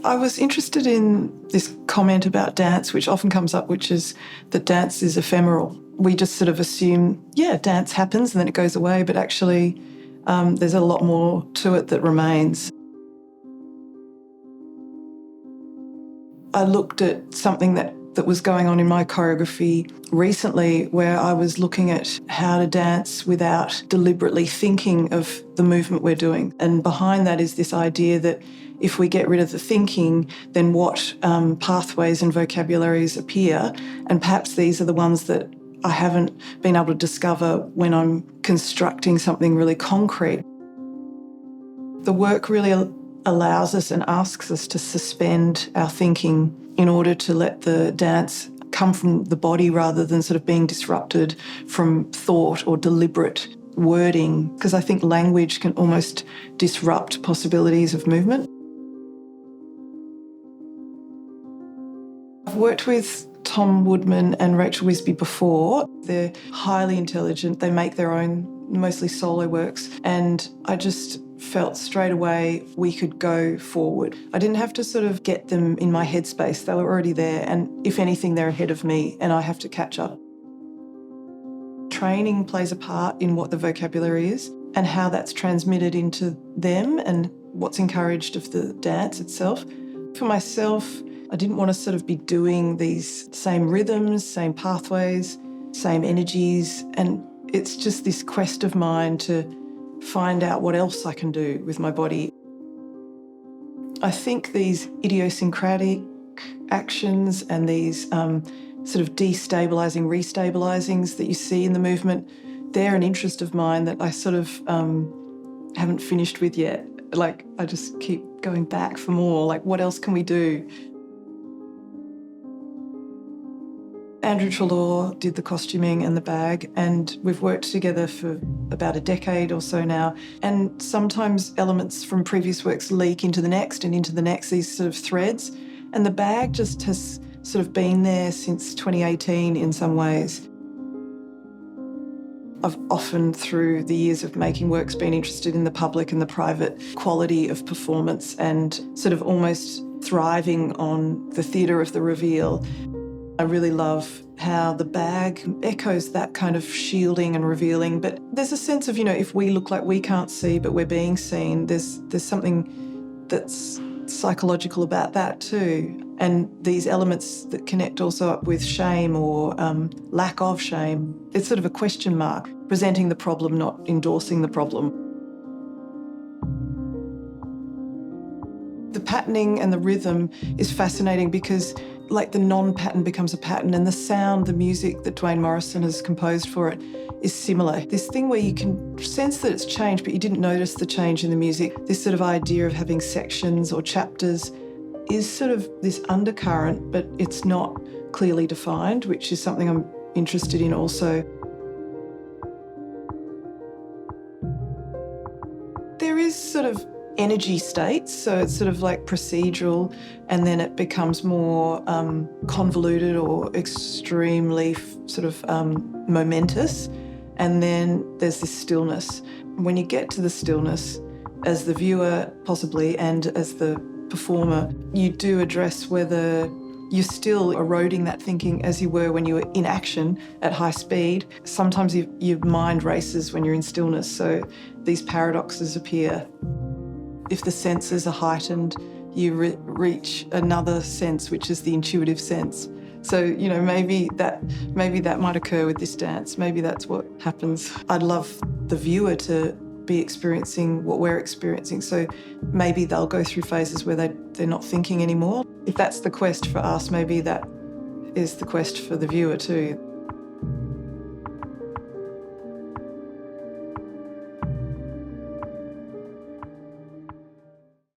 I was interested in this comment about dance, which often comes up, which is that dance is ephemeral. We just sort of assume, dance happens and then it goes away, but actually there's a lot more to it that remains. I looked at something that was going on in my choreography recently, where I was looking at how to dance without deliberately thinking of the movement we're doing. And behind that is this idea that if we get rid of the thinking, then what pathways and vocabularies appear, and perhaps these are the ones that I haven't been able to discover when I'm constructing something really concrete. The work really allows us and asks us to suspend our thinking in order to let the dance come from the body rather than sort of being disrupted from thought or deliberate wording, because I think language can almost disrupt possibilities of movement. I've worked with Tom Woodman and Rachel Wisby before. They're highly intelligent. They make their own, mostly solo works, and I just felt straight away we could go forward. I didn't have to sort of get them in my headspace. They were already there, and if anything, they're ahead of me and I have to catch up. Training plays a part in what the vocabulary is and how that's transmitted into them and what's encouraged of the dance itself. For myself, I didn't want to sort of be doing these same rhythms, same pathways, same energies, and it's just this quest of mine to find out what else I can do with my body. I think these idiosyncratic actions and these sort of destabilising, restabilisings that you see in the movement, they're an interest of mine that I sort of haven't finished with yet. Like, I just keep going back for more, like what else can we do? Andrew Treloar did the costuming and the bag, and we've worked together for about a decade or so now. And sometimes elements from previous works leak into the next and into the next, these sort of threads. And the bag just has sort of been there since 2018 in some ways. I've often, through the years of making works, been interested in the public and the private quality of performance and sort of almost thriving on the theatre of the reveal. I really love how the bag echoes that kind of shielding and revealing, but there's a sense of, if we look like we can't see but we're being seen, there's something that's psychological about that too. And these elements that connect also up with shame or lack of shame. It's sort of a question mark, presenting the problem, not endorsing the problem. The patterning and the rhythm is fascinating because like the non-pattern becomes a pattern, and the sound, the music that Dwayne Morrison has composed for it is similar. This thing where you can sense that it's changed, but you didn't notice the change in the music. This sort of idea of having sections or chapters is sort of this undercurrent, but it's not clearly defined, which is something I'm interested in also. There is sort of energy states, so it's sort of like procedural, and then it becomes more convoluted or extremely sort of momentous, and then there's this stillness. When you get to the stillness, as the viewer possibly and as the performer, you do address whether you're still eroding that thinking as you were when you were in action at high speed. Sometimes your mind races when you're in stillness, so these paradoxes appear. If the senses are heightened, you reach another sense, which is the intuitive sense. So, maybe that might occur with this dance. Maybe that's what happens. I'd love the viewer to be experiencing what we're experiencing. So maybe they'll go through phases where they're not thinking anymore. If that's the quest for us, maybe that is the quest for the viewer too.